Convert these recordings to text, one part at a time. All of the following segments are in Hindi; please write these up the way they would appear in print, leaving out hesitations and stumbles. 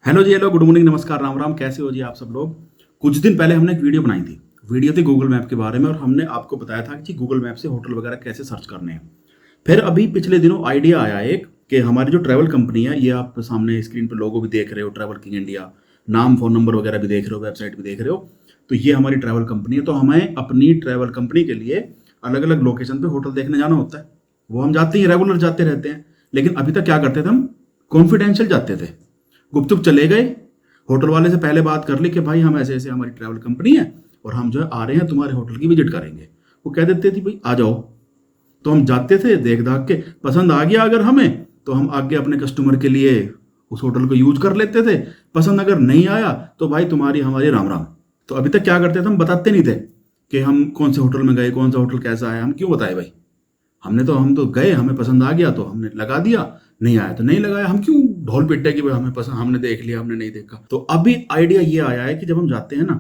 हेलो जी, हेलो, गुड मॉर्निंग, नमस्कार, राम राम। कैसे हो जी आप सब लोग। कुछ दिन पहले हमने एक वीडियो बनाई थी। वीडियो थी गूगल मैप के बारे में और हमने आपको बताया था कि गूगल मैप से होटल वगैरह कैसे सर्च करने हैं। फिर अभी पिछले दिनों आइडिया आया एक कि हमारी जो ट्रैवल कंपनी है, ये आप सामने स्क्रीन पर लोगो भी देख रहे हो, ट्रैवल किंग इंडिया, नाम फोन नंबर वगैरह भी देख रहे हो, वेबसाइट भी देख रहे हो। तो ये हमारी ट्रैवल कंपनी है। तो हमें अपनी ट्रैवल कंपनी के लिए अलग अलग लोकेशन पे होटल देखने जाना होता है। वो हम जाते ही रेगुलर जाते रहते हैं। लेकिन अभी तक क्या करते थे हम, कॉन्फिडेंशियल जाते थे, गुपचुप चले गए, होटल वाले से पहले बात कर ली कि भाई हम ऐसे ऐसे हमारी ट्रैवल कंपनी है और हम जो है आ रहे हैं तुम्हारे होटल की विजिट करेंगे। वो कह देते थे भाई आ जाओ। तो हम जाते थे, देख दाख के पसंद आ गया अगर हमें तो हम आगे अपने कस्टमर के लिए उस होटल को यूज कर लेते थे। पसंद अगर नहीं आया तो भाई तुम्हारी हमारी राम राम। तो अभी तक क्या करते थे, हम बताते नहीं थे कि हम कौन से होटल में गए, कौन सा होटल कैसा है। हम क्यों बताए भाई, हम तो गए, हमें पसंद आ गया तो हमने लगा दिया, नहीं आया तो नहीं लगाया। हम क्यों ढोल पिटे कि भाई हमें पसंद, हमने देख लिया, हमने नहीं देखा। तो अभी आइडिया ये आया है कि जब हम जाते हैं ना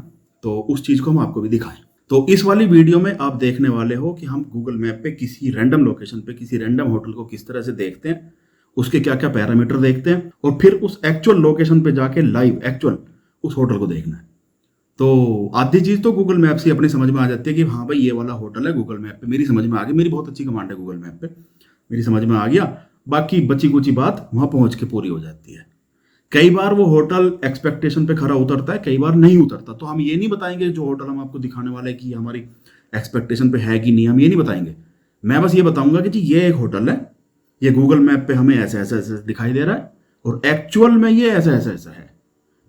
तो उस चीज को हम आपको भी दिखाएं। तो इस वाली वीडियो में आप देखने वाले हो कि हम गूगल मैप पे किसी रैंडम लोकेशन पे किसी रैंडम होटल को किस तरह से देखते हैं, उसके क्या क्या पैरामीटर देखते हैं और फिर उस एक्चुअल लोकेशन पे जाके लाइव एक्चुअल उस होटल को देखना है। तो आधी चीज तो गूगल मैप से अपनी समझ में आ जाती है कि हाँ भाई ये वाला होटल है गूगल मैप पे, मेरी समझ में आ गई, मेरी बहुत अच्छी कमांड है गूगल मैप पे, मेरी समझ में आ गया। बाकी बची कुची बात वहां पहुंच के पूरी हो जाती है। कई बार वो होटल एक्सपेक्टेशन पे खरा उतरता है, कई बार नहीं उतरता। तो हम ये नहीं बताएंगे जो होटल हम आपको दिखाने वाले हैं कि हमारी एक्सपेक्टेशन पे है कि नहीं, हम ये नहीं बताएंगे। मैं बस ये बताऊंगा कि जी ये एक होटल है, ये गूगल मैप पे हमें ऐसे ऐसे ऐसे दिखाई दे रहा है और एक्चुअल में ये ऐसा ऐसा ऐसा है।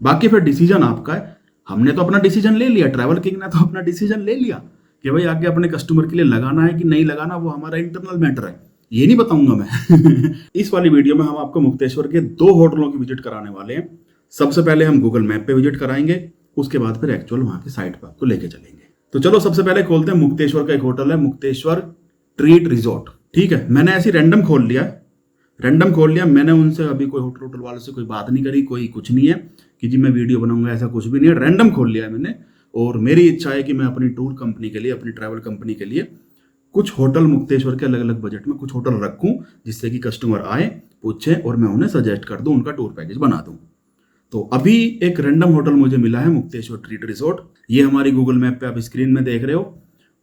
बाकी फिर डिसीजन आपका है। हमने तो अपना डिसीजन ले लिया, ट्रैवल किंग ने तो अपना डिसीजन ले लिया कि भाई आगे अपने कस्टमर के लिए लगाना है कि नहीं लगाना, वो हमारा इंटरनल मैटर है, ये नहीं बताऊंगा मैं। इस वाली वीडियो में हम आपको मुक्तेश्वर के 2 होटलों की विजिट कराने वाले हैं। सबसे पहले हम गूगल मैप पे विजिट कराएंगे, उसके बाद फिर एक्चुअल वहां की साइट पर आपको लेके चलेंगे। तो चलो सबसे पहले खोलते हैं मुक्तेश्वर का एक होटल है, मुक्तेश्वर ट्रीट रिजॉर्ट। ठीक है, मैंने ऐसी रैंडम खोल लिया। मैंने उनसे अभी कोई होटल वाले से कोई बात नहीं करी, कोई कुछ नहीं है कि जी मैं वीडियो बनाऊंगा, ऐसा कुछ भी नहीं है। रैंडम खोल लिया है मैंने। और मेरी इच्छा है कि मैं अपनी टूर कंपनी के लिए, अपनी ट्रैवल कंपनी के लिए कुछ होटल मुक्तेश्वर के अलग अलग बजट में कुछ होटल रखूं, जिससे कि कस्टमर आए, पूछे और मैं उन्हें सजेस्ट कर दूं, उनका टूर पैकेज बना दूं। तो अभी एक रैंडम होटल मुझे मिला है, मुक्तेश्वर ट्रीट रिसोर्ट। ये हमारी गूगल मैप पे आप स्क्रीन में देख रहे हो।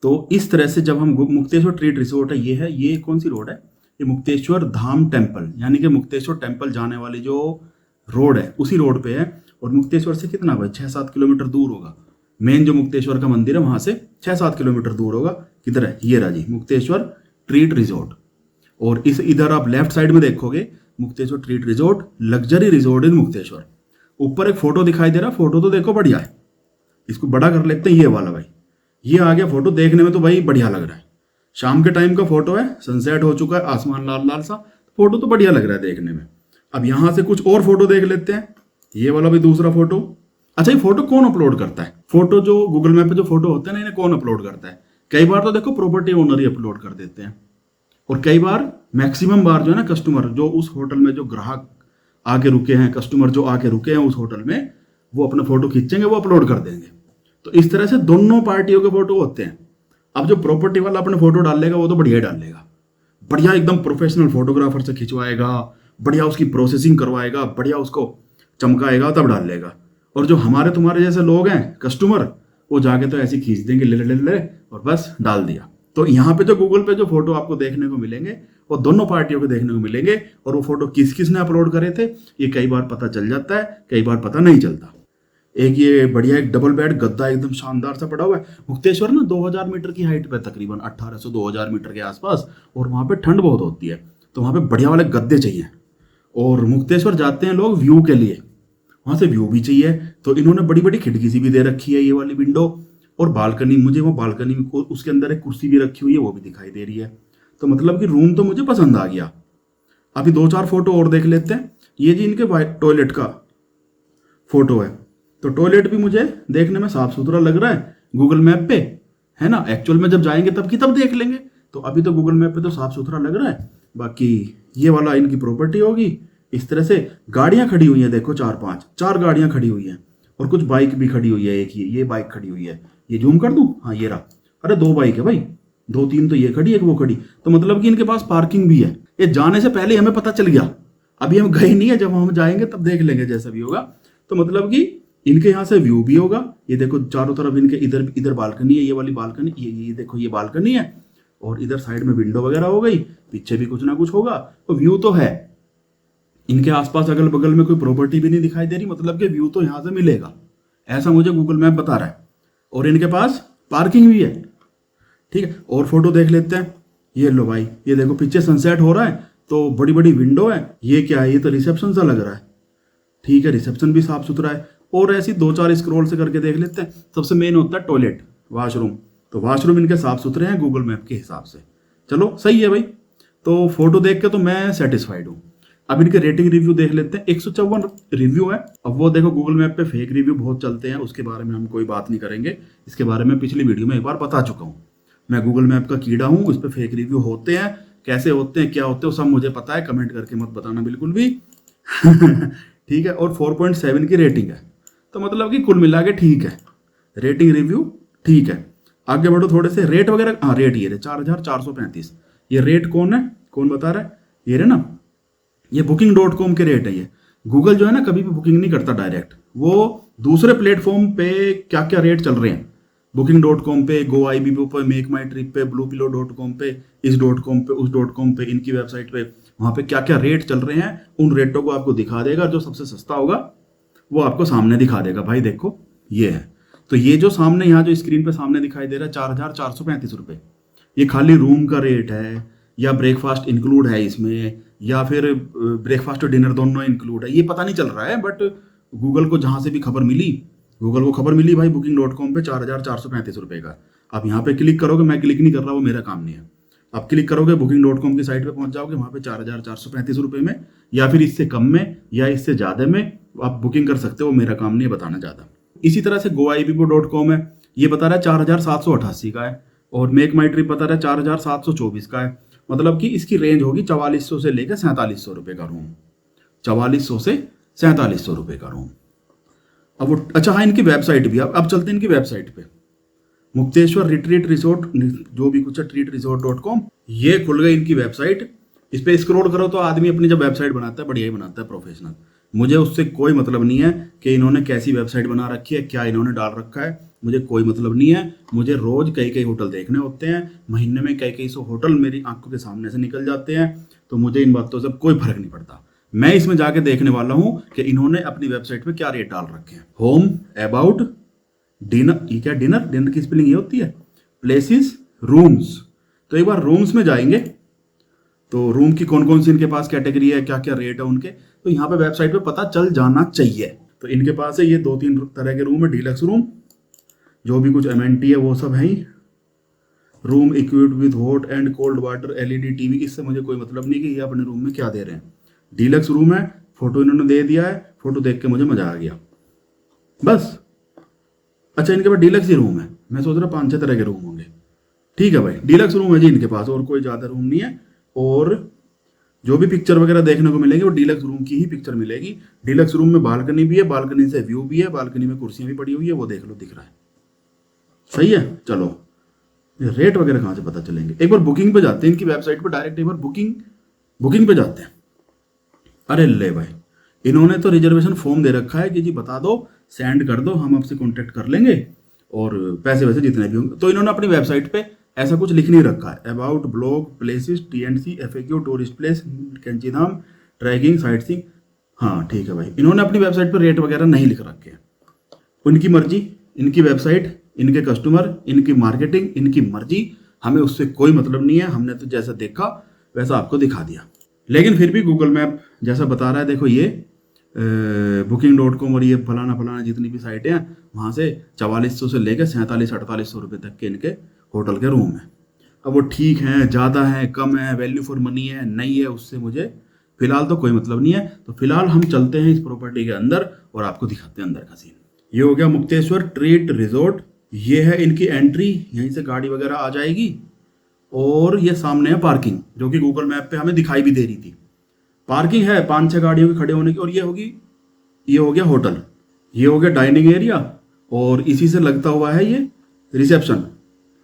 तो इस तरह से जब हम मुक्तेश्वर ट्रीट रिसोर्ट है, ये कौन सी रोड है, ये मुक्तेश्वर धाम टेम्पल, यानी कि मुक्तेश्वर टेम्पल जाने वाली जो रोड है उसी रोड पे है। और मुक्तेश्वर से कितना भाई 6-7 किलोमीटर दूर होगा। मेन जो मुक्तेश्वर का मंदिर है वहां से 6-7 किलोमीटर दूर होगा। किधर है, ये रहा जी मुक्तेश्वर ट्रीट रिजॉर्ट। और इस इधर आप लेफ्ट साइड में देखोगे Mukteshwar treat resort, luxury resort in Mukteshwar. ऊपर एक फोटो दिखाई दे रहा, फोटो तो देखो बढ़िया है, इसको बड़ा कर लेते हैं। ये वाला भाई, ये आ गया फोटो, देखने में तो भाई बढ़िया लग रहा है। शाम के टाइम का फोटो है, सनसेट हो चुका है, आसमान लाल लाल सा, फोटो तो बढ़िया लग रहा है देखने में। अब यहां से कुछ और फोटो देख लेते हैं। ये वाला भी दूसरा फोटो। अच्छा, ये फोटो कौन अपलोड करता है? फोटो जो गूगल मैप पे जो फोटो होते हैं ना, इन्हें कौन अपलोड करता है? कई बार तो देखो प्रॉपर्टी ओनर ही अपलोड कर देते हैं, और कई बार मैक्सिमम बार जो है ना कस्टमर, जो उस होटल में जो ग्राहक आके रुके हैं, कस्टमर जो आके रुके हैं उस होटल में, वो अपना फोटो खींचेंगे, वो अपलोड कर देंगे। तो इस तरह से दोनों पार्टियों के फोटो होते हैं। अब जो प्रॉपर्टी वाला अपने फोटो डालेगा वो तो बढ़िया ही डालेगा, बढ़िया एकदम प्रोफेशनल फोटोग्राफर से खिंचवाएगा, बढ़िया उसकी प्रोसेसिंग करवाएगा, बढ़िया उसको चमकाएगा, तब डालेगा। और जो हमारे तुम्हारे जैसे लोग हैं कस्टमर, वो जाके तो ऐसे खींच देंगे, ले ले ले ले और बस डाल दिया। तो यहाँ पे जो गूगल पे जो फोटो आपको देखने को मिलेंगे वो दोनों पार्टियों के देखने को मिलेंगे। और वो फोटो किस किस ने अपलोड करे थे ये कई बार पता चल जाता है, कई बार पता नहीं चलता। एक ये बढ़िया एक डबल बेड गद्दा एकदम शानदार सा पड़ा हुआ है। मुक्तेश्वर ना 2000 मीटर की हाइट पे, तकरीबन 1800-2000 मीटर के आसपास, और वहाँ पे ठंड बहुत होती है, तो वहाँ पे बढ़िया वाले गद्दे चाहिए। और मुक्तेश्वर जाते हैं लोग व्यू के लिए, वहाँ से व्यू भी चाहिए, तो इन्होंने बड़ी बड़ी खिड़की सी भी दे रखी है, ये वाली विंडो। और बालकनी, मुझे वो बालकनी को उसके अंदर एक कुर्सी भी रखी हुई है, वो भी दिखाई दे रही है। तो मतलब कि रूम तो मुझे पसंद आ गया। अभी 2-4 फोटो और देख लेते हैं। ये जी इनके टॉयलेट का फोटो है, तो टॉयलेट भी मुझे देखने में साफ सुथरा लग रहा है गूगल मैप पे, है ना। एक्चुअल में जब जाएंगे तब देख लेंगे। तो अभी तो गूगल मैप पे तो साफ सुथरा लग रहा है। बाकी ये वाला इनकी प्रॉपर्टी होगी। इस तरह से गाड़ियां खड़ी हुई हैं, देखो 4 गाड़ियां खड़ी हुई हैं, और कुछ बाइक भी खड़ी हुई है। एक ये बाइक खड़ी हुई है, ये जूम कर दूं, हाँ ये रहा। अरे 2 बाइक है भाई, 2-3 तो ये खड़ी, एक वो खड़ी। तो मतलब कि इनके पास पार्किंग भी है। ये जाने से पहले हमें पता चल गया, अभी हम गए नहीं है, जब हम जाएंगे तब देख लेंगे जैसा भी होगा। तो मतलब कि इनके यहाँ से व्यू भी होगा। ये देखो चारों तरफ इनके इधर इधर बालकनी है, ये वाली बालकनी, ये देखो ये बालकनी है, और इधर साइड में विंडो वगैरह हो गई, पीछे भी कुछ ना कुछ होगा। तो व्यू तो है। इनके आसपास अगल बगल में कोई प्रॉपर्टी भी नहीं दिखाई दे रही, मतलब कि व्यू तो यहाँ से मिलेगा, ऐसा मुझे गूगल मैप बता रहा है। और इनके पास पार्किंग भी है, ठीक है। और फोटो देख लेते हैं। ये लो भाई, ये देखो पीछे सनसेट हो रहा है, तो बड़ी बड़ी विंडो है। ये क्या है, ये तो रिसेप्शन सा लग रहा है, ठीक है। रिसेप्शन भी साफ सुथरा है। और ऐसी 2-4 स्क्रॉल से करके देख लेते हैं। सबसे मेन होता है टॉयलेट, वॉशरूम। तो वॉशरूम इनके साफ सुथरे हैं गूगल मैप के हिसाब से। चलो सही है भाई। तो फोटो देख के तो मैं सेटिस्फाइड हूँ। अब इनके रेटिंग रिव्यू देख लेते हैं। 154 रिव्यू है। अब वो देखो गूगल मैप पे फेक रिव्यू बहुत चलते हैं, उसके बारे में हम कोई बात नहीं करेंगे। इसके बारे में पिछली वीडियो में एक बार बता चुका हूँ। मैं गूगल मैप का कीड़ा हूँ, उस पर फेक रिव्यू होते हैं, कैसे होते हैं क्या होते हैं सब मुझे पता है। कमेंट करके मत बताना बिल्कुल भी। ठीक है। और 4.7 की रेटिंग है, तो मतलब कि कुल मिला के ठीक है। रेटिंग रिव्यू ठीक है। आगे बढ़ो थोड़े से। रेट वगैरह, हाँ रेट ये 4435। ये रेट कौन है, कौन बता रहा है, ये रहे ना, ये booking.com के रेट है। ये गूगल जो है ना कभी भी बुकिंग नहीं करता डायरेक्ट, वो दूसरे प्लेटफॉर्म पे क्या क्या रेट चल रहे हैं, booking.com पे, GoIBBO पे, मेक माई ट्रिप पे, bluepillow.com पे, इस .com पे, उस .com पे, इनकी वेबसाइट पे, वहाँ पे क्या क्या रेट चल रहे हैं, उन रेटों को आपको दिखा देगा। जो सबसे सस्ता होगा वो आपको सामने दिखा देगा। भाई देखो ये है। तो ये जो सामने यहाँ जो स्क्रीन पे सामने दिखाई दे रहा है 4435 रुपये, ये खाली रूम का रेट है, या ब्रेकफास्ट इंक्लूड है इसमें, या फिर ब्रेकफास्ट और डिनर दोनों इंक्लूड है, ये पता नहीं चल रहा है। बट गूगल को जहाँ से भी खबर मिली, गूगल को खबर मिली भाई booking.com पे 4435 रुपये का। आप यहाँ पे क्लिक करोगे, मैं क्लिक नहीं कर रहा, वो मेरा काम नहीं है। आप क्लिक करोगे booking.com की साइट पे पहुँच जाओगे, वहाँ पे 4435 रुपये में, या फिर इससे कम में या इससे ज़्यादा में आप बुकिंग कर सकते हो, मेरा काम नहीं है बताना ज़्यादा। इसी तरह से GoIBBO.com है, ये बता रहा है 4788 का है, और मेक माई ट्रिप बता रहा है 4724 का है। मतलब कि इसकी रेंज होगी 4400 से लेकर 4700 रुपये का रूम, 4400 से 4700 रुपये का रूम। अब वो अच्छा हाँ, इनकी वेबसाइट भी, अब चलते हैं इनकी वेबसाइट पे। मुक्तेश्वर रिट्रीट रिसोर्ट जो भी कुछ है, treatresort.com, ये खुल गई इनकी वेबसाइट। इस पर स्क्रॉल करो तो आदमी अपनी जब वेबसाइट बनाता है बढ़िया ही बनाता है, प्रोफेशनल। मुझे उससे कोई मतलब नहीं है कि इन्होंने कैसी वेबसाइट बना रखी है, क्या इन्होंने डाल रखा है, मुझे कोई मतलब नहीं है। मुझे रोज कई कई होटल देखने होते हैं, महीने में कई कई सौ होटल मेरी आंखों के सामने से निकल जाते हैं, तो मुझे इन बातों से कोई फर्क नहीं पड़ता। मैं इसमें जाके देखने वाला हूँ कि इन्होंने अपनी वेबसाइट पे क्या रेट डाल रखे हैं। होम, अबाउट, डिनर, ये क्या डिनर, डिनर की स्पेलिंग ये होती है, प्लेसेस, रूम्स। तो एक बार रूम्स में जाएंगे तो रूम की कौन कौन सी इनके पास कैटेगरी है, क्या क्या रेट है उनके, तो यहाँ पे वेबसाइट पे पता चल जाना चाहिए। तो इनके पास है ये 2-3 तरह के रूम है। डीलक्स रूम, जो भी कुछ एमेनिटी है वो सब है ही। Room equipped with hot and cold water, LED TV, इससे मुझे कोई मतलब नहीं कि ये अपने रूम में क्या दे रहे हैं। डीलक्स रूम है, फोटो इन्होंने दे दिया है, फोटो देख के मुझे मजा आ गया बस। अच्छा इनके पास डीलक्स ही रूम है, मैं सोच रहा 5-6 तरह के रूम होंगे। ठीक है भाई, डीलक्स रूम है जी इनके पास, और कोई ज़्यादा रूम नहीं है। और जो भी पिक्चर वगैरह देखने को मिलेगी वो डीलक्स रूम की ही पिक्चर मिलेगी। डीलक्स रूम में बालकनी भी है, बालकनी से व्यू भी है, बालकनी में कुर्सियां भी पड़ी हुई है, वो देख लो दिख रहा है। सही है। चलो रेट वगैरह कहाँ से पता चलेंगे, एक बार बुकिंग पे जाते हैं इनकी वेबसाइट पे डायरेक्ट, एक बार बुकिंग पे जाते हैं। अरे ले भाई, इन्होंने तो रिजर्वेशन फॉर्म दे रखा है कि जी बता दो, सेंड कर दो, हम आपसे कॉन्टेक्ट कर लेंगे, और पैसे वैसे जितने भी होंगे। तो इन्होंने अपनी वेबसाइट पे ऐसा कुछ लिख नहीं रखा है। About, blog, places, TNC, FAQ, tourist place, Kainchi Dham, trekking, sightseeing. हाँ ठीक है भाई, इन्होंने अपनी वेबसाइट पर रेट वगैरह नहीं लिख रखे हैं। उनकी मर्जी, इनकी वेबसाइट, इनके कस्टमर, इनकी मार्केटिंग, इनकी मर्जी, हमें उससे कोई मतलब नहीं है। हमने तो जैसा देखा वैसा आपको दिखा दिया। लेकिन फिर भी गूगल मैप जैसा बता रहा है, देखो ये booking.com और ये फलाना जितनी भी साइटें हैं, वहाँ से 4400 से लेकर 4700-4800 रुपये तक के इनके होटल के रूम हैं। अब वो ठीक हैं, ज़्यादा हैं, कम है, वैल्यू फॉर मनी है, नहीं है, उससे मुझे फिलहाल तो कोई मतलब नहीं है। तो फिलहाल हम चलते हैं इस प्रॉपर्टी के अंदर और आपको दिखाते हैं अंदर का सीन। ये हो गया मुक्तेश्वर ट्रीट रिजॉर्ट, ये है इनकी एंट्री, यहीं से गाड़ी वगैरह आ जाएगी। और ये सामने है पार्किंग, जो कि गूगल मैप पे हमें दिखाई भी दे रही थी। पार्किंग है 5-6 गाड़ियों के खड़े होने की। और ये हो गया होटल, ये हो गया डाइनिंग एरिया, और इसी से लगता हुआ है ये रिसेप्शन।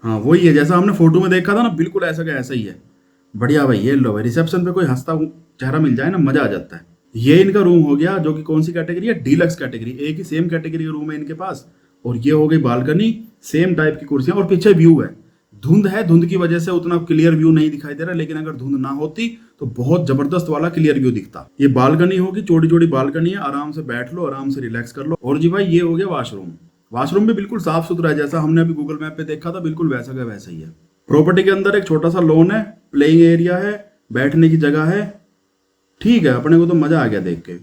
हाँ वही है जैसा हमने फोटो में देखा था ना, बिल्कुल ऐसा का ऐसा ही है। बढ़िया भाई, ये लो भाई, रिसेप्शन पे कोई हंसता चेहरा मिल जाए ना, मजा आ जाता है। ये इनका रूम हो गया, जो कि कौन सी कैटेगरी है, डीलक्स कैटेगरी। एक ही सेम कैटेगरी का रूम है इनके पास। और ये हो गई बालकनी, सेम टाइप की कुर्सियां, और पीछे व्यू है। धुंध है, धुंध की वजह से उतना क्लियर व्यू नहीं दिखाई दे रहा, लेकिन अगर धुंध ना होती तो बहुत जबरदस्त वाला क्लियर व्यू दिखता। ये बालकनी होगी, चौड़ी चौड़ी बालकनी है, आराम से बैठ लो, आराम से रिलैक्स कर लो। और जी भाई, ये हो गया वॉशरूम। वॉशरूम भी बिल्कुल साफ सुथरा है, जैसा हमने अभी गूगल मैप पे देखा था, बिल्कुल वैसा का वैसा ही है। प्रॉपर्टी के अंदर एक छोटा सा लॉन है, प्लेइंग एरिया है, बैठने की जगह है। ठीक है, अपने को तो मजा आ गया देख के।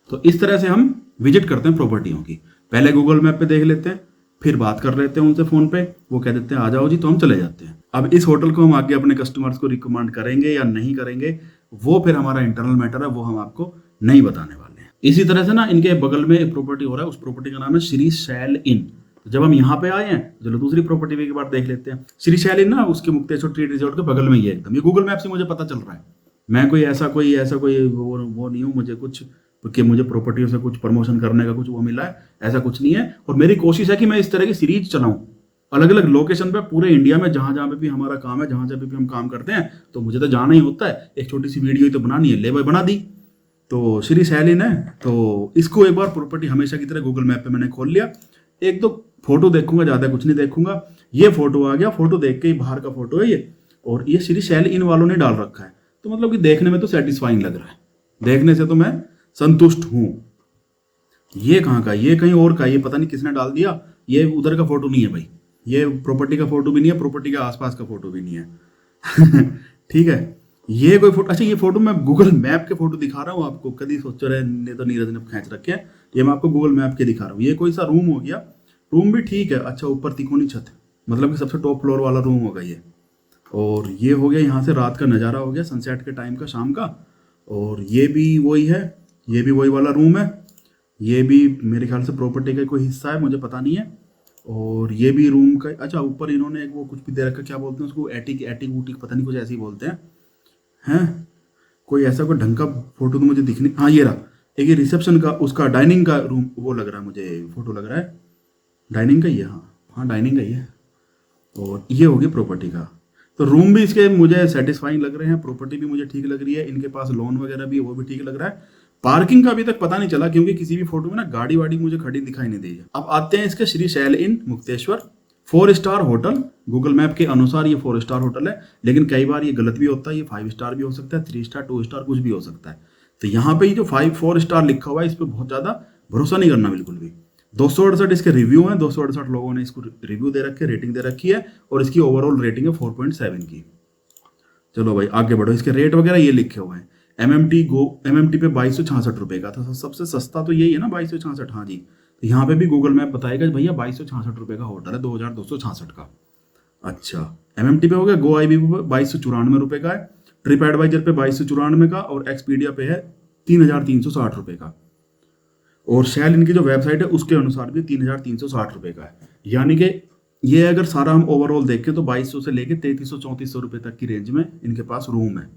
तो इस तरह से हम विजिट करते हैं प्रॉपर्टियों की। पहले गूगल मैप पे देख लेते हैं, फिर बात कर लेते हैं उनसे फोन पे, वो कह देते हैं आ जाओ जी, तो हम चले जाते हैं। अब इस होटल को हम आगे अपने कस्टमर्स को रिकमेंड करेंगे या नहीं करेंगे, वो फिर हमारा इंटरनल मैटर है, वो हम आपको नहीं बताने वाले हैं। इसी तरह से ना, इनके बगल में एक प्रॉपर्टी हो रहा है, उस प्रॉपर्टी का नाम है श्री शैल इन। तो जब हम यहाँ पे आए हैं, चलो दूसरी प्रॉपर्टी भी एक बार देख लेते हैं। श्री शैल इन ना, उसके मुक्तेश्वर ट्री रिजॉर्ट के बगल में ही है एकदम। ये गूगल मैप से मुझे पता चल रहा है। मैं कोई ऐसा कोई वो नहीं हूँ, मुझे कुछ कि मुझे प्रॉपर्टियों से कुछ प्रमोशन करने का कुछ वो मिला है, ऐसा कुछ नहीं है। और मेरी कोशिश है कि मैं इस तरह की सीरीज चलाऊं अलग अलग लोकेशन पे, पूरे इंडिया में, जहां जहां पे भी हमारा काम है, जहां जहां पे भी हम काम करते हैं, तो मुझे तो जाना ही होता है। एक छोटी सी वीडियो ही तो बनानी है, ले भाई बना दी। तो श्री शैलिन है, तो इसको एक बार प्रॉपर्टी हमेशा की तरह गूगल मैप पे मैंने खोल लिया। एक दो फोटो देखूंगा, ज्यादा कुछ नहीं देखूंगा। ये फोटो आ गया, फोटो देख के ही बाहर का फोटो है ये, और ये श्री शैल इन वालों ने डाल रखा है। तो मतलब कि देखने में तो सेटिस्फाइंग लग रहा है, देखने से तो मैं संतुष्ट हूं। ये कहाँ का, ये कहीं और का, ये पता नहीं किसने डाल दिया। ये उधर का फोटो नहीं है भाई, ये प्रॉपर्टी का फोटो भी नहीं है, प्रॉपर्टी के आसपास का फोटो भी नहीं है। ठीक है, ये कोई फोटो, अच्छा ये फोटो मैं गूगल मैप के फोटो दिखा रहा हूँ आपको। कभी सोच रहे ने तो नीरज ने खींच रखे हैं, ये मैं आपको गूगल मैप के दिखा रहा हूँ। ये कोई सा रूम हो गया, रूम भी ठीक है। अच्छा, ऊपर तिकोनी छत, मतलब कि सबसे टॉप फ्लोर वाला रूम होगा ये। और ये हो गया यहाँ से रात का नज़ारा हो गया, सनसेट के टाइम का, शाम का। और ये भी वही है, ये भी वही वाला रूम है। ये भी मेरे ख्याल से प्रॉपर्टी का कोई हिस्सा है, मुझे पता नहीं है। और ये भी रूम का, अच्छा ऊपर इन्होंने एक वो कुछ भी दे रखा, क्या बोलते हैं उसको, एटिक एटिक वूटिक, पता नहीं कुछ ऐसे ही बोलते हैं। कोई ऐसा कोई ढंग का फोटो तो मुझे दिख नहीं। हाँ ये रहा, एक ये रिसेप्शन का, उसका डाइनिंग का रूम वो लग रहा है मुझे, फोटो लग रहा है डाइनिंग का ही है। हाँ डाइनिंग का ही है। और ये हो गया प्रॉपर्टी का। तो रूम भी इसके मुझे सेटिस्फाइंग लग रहे हैं, प्रॉपर्टी भी मुझे ठीक लग रही है, इनके पास लोन वगैरह भी वो भी ठीक लग रहा है। पार्किंग का अभी तक पता नहीं चला, क्योंकि किसी भी फोटो में ना गाड़ी वाड़ी मुझे खड़ी दिखाई नहीं दी है। अब आते हैं इसके Shri Shail in Mukteshwar, 4 star hotel. Google map के अनुसार ये 4 स्टार होटल है, लेकिन कई बार ये गलत भी होता है, ये 5 स्टार भी हो सकता है, 3 स्टार 2 स्टार कुछ भी हो सकता है। तो यहाँ पे ये जो 4 स्टार लिखा हुआ है, इस पर बहुत ज्यादा भरोसा नहीं करना बिल्कुल भी। 268 इसके रिव्यू हैं, 268 लोगों ने इसको रिव्यू दे रखे, रेटिंग दे रखी है, और इसकी ओवरऑल रेटिंग है 4.7 की। चलो भाई आगे बढ़ो, इसके रेट वगैरह ये लिखे हुए हैं। एमएमटी पे 2266 रुपए का था, सबसे सस्ता तो यही है ना, 2266। हाँ जी, तो यहाँ पे भी गूगल मैप बताएगा भैया 2266 रुपए का होटल है, 2266 का। अच्छा, एमएमटी पे हो गया, गो आईबी पे 2294 रुपए का है, ट्रिप एडवाइजर पे 2294 का, और एक्सपीडिया पे है 3360 रुपए का। और शैल इनकी जो वेबसाइट है उसके अनुसार भी 3360 रुपए का है। यानी कि ये अगर सारा हम ओवरऑल देखें तो 2200 से लेके 3300-3400 रुपए तक की रेंज में इनके पास रूम है।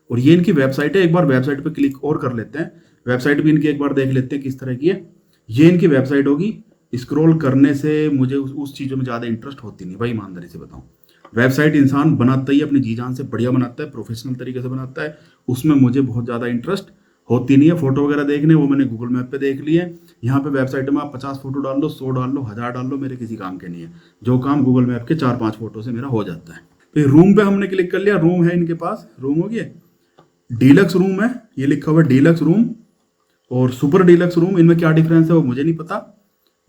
और ये इनकी वेबसाइट है, एक बार वेबसाइट पे क्लिक और कर लेते हैं। वेबसाइट भी इनकी एक बार देख लेते हैं किस तरह की है। ये इनकी वेबसाइट होगी। स्क्रॉल करने से मुझे उस चीज़ों में ज़्यादा इंटरेस्ट होती नहीं भाई, ईमानदारी से बताऊँ। वेबसाइट इंसान बनाता ही अपनी जी जान से बढ़िया बनाता है, प्रोफेशनल तरीके से बनाता है, उसमें मुझे बहुत ज़्यादा इंटरेस्ट होती नहीं है। फोटो वगैरह देखने वो मैंने गूगल मैप पे देख लिए। यहाँ पे वेबसाइट में आप 50 फोटो डाल लो, 100 डाल लो, 1000 डाल लो, मेरे किसी काम के नहीं है। जो काम गूगल मैप के 4-5 फोटो से मेरा हो जाता है। फिर रूम पे हमने क्लिक कर लिया, रूम है इनके पास, रूम हो गया। डीलक्स रूम है, ये लिखा हुआ है डीलक्स रूम और सुपर डीलक्स रूम। इनमें क्या डिफरेंस है वो मुझे नहीं पता,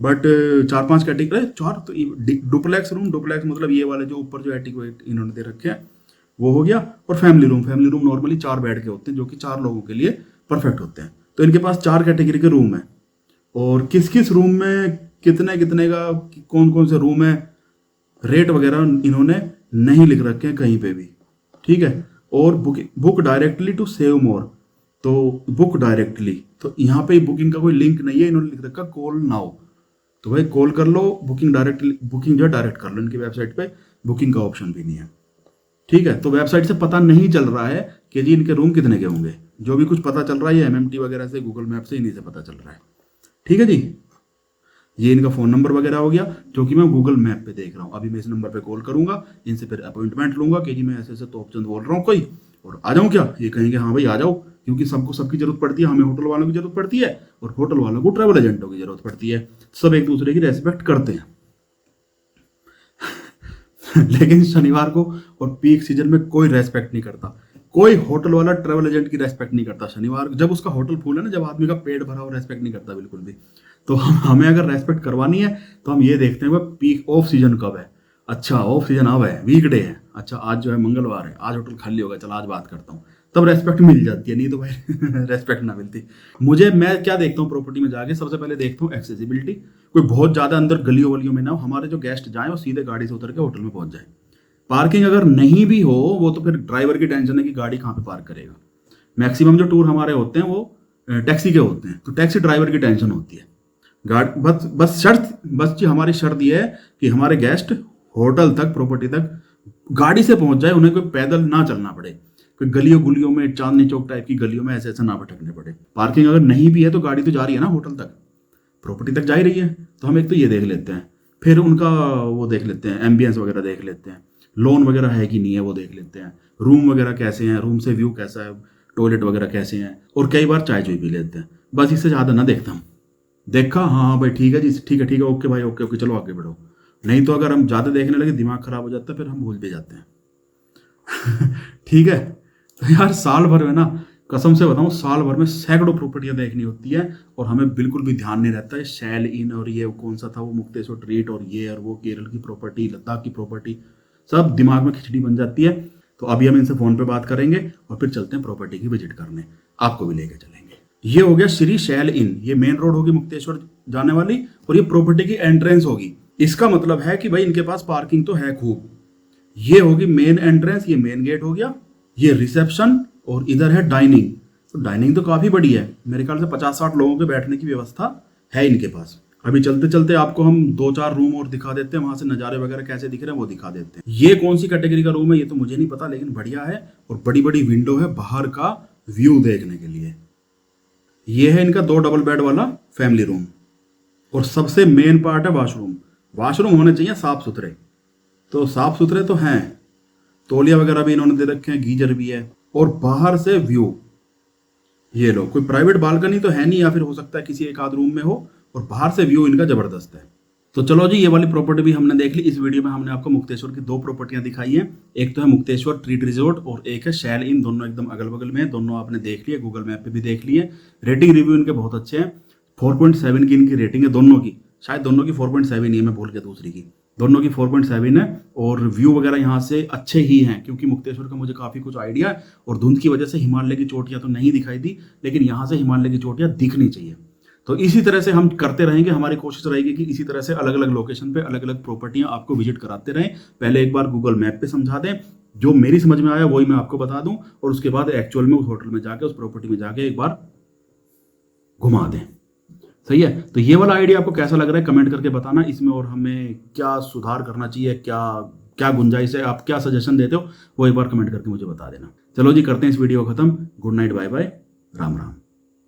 बट 4-5 कैटेगरी, 4 तो डुप्लेक्स रूम, डुप्लेक्स मतलब ये वाले जो ऊपर जो एटिक इन्होंने दे रखे हैं वो हो गया। और family room, family room normally 4 bed के होते हैं, जो कि 4 लोगों के लिए परफेक्ट होते हैं। तो इनके पास 4 कैटेगरी के रूम है, और किस किस रूम में कितने कितने का, कौन कौन से रूम है, रेट वगैरह इन्होंने नहीं लिख रखे हैं कहीं पे भी, ठीक है। और book directly to save more, तो बुक डायरेक्टली, तो यहाँ पे बुकिंग का कोई लिंक नहीं है, इन्होंने लिख रखा कॉल नाउ। तो भाई कॉल कर लो, बुकिंग डायरेक्टली, बुकिंग जो है डायरेक्ट कर लो। इनकी वेबसाइट पे बुकिंग का ऑप्शन भी नहीं है, ठीक है। तो वेबसाइट से पता नहीं चल रहा है कि जी इनके रूम कितने के होंगे। जो भी कुछ पता चल रहा है ये एमएमटी वगैरह से, गूगल मैप से, इन्हीं से पता चल रहा है, ठीक है जी। ये इनका फ़ोन नंबर वगैरह हो गया जो कि मैं गूगल मैप पे देख रहा हूँ। अभी मैं इस नंबर पे कॉल करूँगा, इनसे फिर अपॉइंटमेंट लूँगा कि जी मैं ऐसे ऐसे तोपचंद बोल रहा हूँ कोई, और आ जाऊँ क्या? ये कहेंगे हाँ भाई आ जाओ, क्योंकि सबको सबकी जरूरत पड़ती है, हमें होटल वालों की जरूरत पड़ती है और होटल वालों को ट्रैवल एजेंटों की जरूरत पड़ती है। सब एक दूसरे की रेस्पेक्ट करते हैं। लेकिन शनिवार को और पीक सीजन में कोई रेस्पेक्ट नहीं करता। कोई होटल वाला ट्रैवल एजेंट की रेस्पेक्ट नहीं करता शनिवार को, जब उसका होटल फुल है ना, जब आदमी का पेट भरा हो, रेस्पेक्ट नहीं करता बिल्कुल भी। तो हमें अगर रेस्पेक्ट करवानी है तो हम ये देखते हैं भाई पीक ऑफ सीजन कब है। अच्छा ऑफ सीजन अब है, वीकडे है, अच्छा आज जो है मंगलवार है, आज होटल खाली होगा, चल आज बात करता हूँ, तब रेस्पेक्ट मिल जाती है, नहीं तो भाई रेस्पेक्ट ना मिलती। मैं क्या देखता हूँ प्रॉपर्टी में जाके, सबसे पहले देखता हूँ एक्सेसिबिलिटी। कोई बहुत ज्यादा अंदर गलियों वलियों में ना हो, हमारे जो गेस्ट जाए वो सीधे गाड़ी से उतर के होटल में पहुंच जाए। पार्किंग अगर नहीं भी हो वो तो फिर ड्राइवर की टेंशन है कि गाड़ी कहाँ पे पार्क करेगा। मैक्सिमम जो टूर हमारे होते हैं वो टैक्सी के होते हैं, तो टैक्सी ड्राइवर की टेंशन होती है। गाड़ी बस जी हमारी शर्त ये है कि हमारे गेस्ट होटल तक, प्रॉपर्टी तक गाड़ी से पहुंच जाए, उन्हें कोई पैदल ना चलना पड़े, कोई गलियों गुलियों में, चांदनी चौक टाइप की गलियों में ऐसे ऐसे ना भटकने पड़े। पार्किंग अगर नहीं भी है तो गाड़ी तो जा रही है ना होटल तक, प्रॉपर्टी तक जा ही रही है, तो हम एक तो ये देख लेते हैं। फिर उनका वो देख लेते हैं, एम्बियंस वगैरह देख लेते हैं, लोन वगैरह है कि नहीं है वो देख लेते हैं, रूम वगैरह कैसे हैं, रूम से व्यू कैसा है, टॉयलेट वगैरह कैसे हैं, और कई बार चाय चुई पी लेते हैं। बस इससे ज़्यादा ना देखता हूँ। देखा हाँ भाई ठीक है जी, ठीक है ओके भाई, ओके ओके चलो आगे बढ़ो। नहीं तो अगर हम ज़्यादा देखने लगे दिमाग खराब हो जाता है, फिर हम भूल भी जाते हैं। ठीक है, तो यार साल भर में ना, कसम से बताऊं, साल भर में सैकड़ों प्रॉपर्टियां देखनी होती है और हमें बिल्कुल भी ध्यान नहीं रहता है। शैल इन और ये कौन सा था वो मुक्तेश्वर ट्रीट और ये और वो केरल की प्रॉपर्टी, लद्दाख की प्रॉपर्टी, सब दिमाग में खिचड़ी बन जाती है। तो अभी हम इनसे फोन पे बात करेंगे और फिर चलते हैं प्रॉपर्टी की विजिट करने, आपको भी लेके चलेंगे। ये हो गया श्री शैल इन, ये मेन रोड होगी मुक्तेश्वर जाने वाली और ये प्रॉपर्टी की एंट्रेंस होगी। इसका मतलब है कि भाई इनके पास पार्किंग तो है खूब। ये होगी मेन एंट्रेंस, ये मेन गेट हो गया, ये रिसेप्शन और इधर है डाइनिंग। तो डाइनिंग तो काफी बड़ी है, मेरे ख्याल से 50-60 लोगों के बैठने की व्यवस्था है इनके पास। अभी चलते चलते आपको हम 2-4 रूम और दिखा देते हैं, वहां से नज़ारे वगैरह कैसे दिख रहे हैं वो दिखा देते हैं। ये कौन सी कैटेगरी का रूम है ये तो मुझे नहीं पता, लेकिन बढ़िया है और बड़ी बड़ी विंडो है बाहर का व्यू देखने के लिए। ये है इनका 2 डबल बेड वाला फैमिली रूम और सबसे मेन पार्ट है वाशरूम। वाशरूम होने चाहिए साफ सुथरे, तो साफ सुथरे तो हैं, तौलिया वगैरह भी इन्होंने दे रखे हैं, गीजर भी है और बाहर से व्यू। ये लो, कोई प्राइवेट बालकनी तो है नहीं, या फिर हो सकता है किसी एक आध रूम में हो, और बाहर से व्यू इनका जबरदस्त है। तो चलो जी, ये वाली प्रॉपर्टी भी हमने देख ली। इस वीडियो में हमने आपको मुक्तेश्वर की 2 प्रॉपर्टियां दिखाई हैं, एक तो है मुक्तेश्वर ट्रीट रिजॉर्ट और एक है शैल इन। दोनों एकदम अगल बगल में है, दोनों आपने देख लिए, गूगल मैप पे भी देख लिए। रेटिंग रिव्यू इनके बहुत अच्छे हैं, 4.7 की इनकी रेटिंग है दोनों की, शायद दोनों की 4.7 ही है, मैं भूल गया दूसरी की, दोनों की 4.7 है। और व्यू वगैरह यहाँ से अच्छे ही हैं, क्योंकि मुक्तेश्वर का मुझे काफ़ी कुछ आइडिया है और धुंध की वजह से हिमालय की चोटियाँ तो नहीं दिखाई दी, लेकिन यहाँ से हिमालय की चोटियाँ दिखनी चाहिए। तो इसी तरह से हम करते रहेंगे, हमारी कोशिश रहेगी कि इसी तरह से अलग अलग लोकेशन पे अलग अलग प्रॉपर्टियां आपको विजिट कराते रहें। पहले एक बार गूगल मैप पे समझा दें, जो मेरी समझ में आया वही मैं आपको बता दूं, और उसके बाद एक्चुअल में उस होटल में जाके, उस प्रॉपर्टी में जाके एक बार घुमा दें। सही है, तो ये वाला आइडिया आपको कैसा लग रहा है कमेंट करके बताना, इसमें और हमें क्या सुधार करना चाहिए, क्या क्या गुंजाइश है, आप क्या सजेशन देते हो वो एक बार कमेंट करके मुझे बता देना। चलो जी, करते हैं इस वीडियो को खत्म। Good night, bye bye, Ram Ram.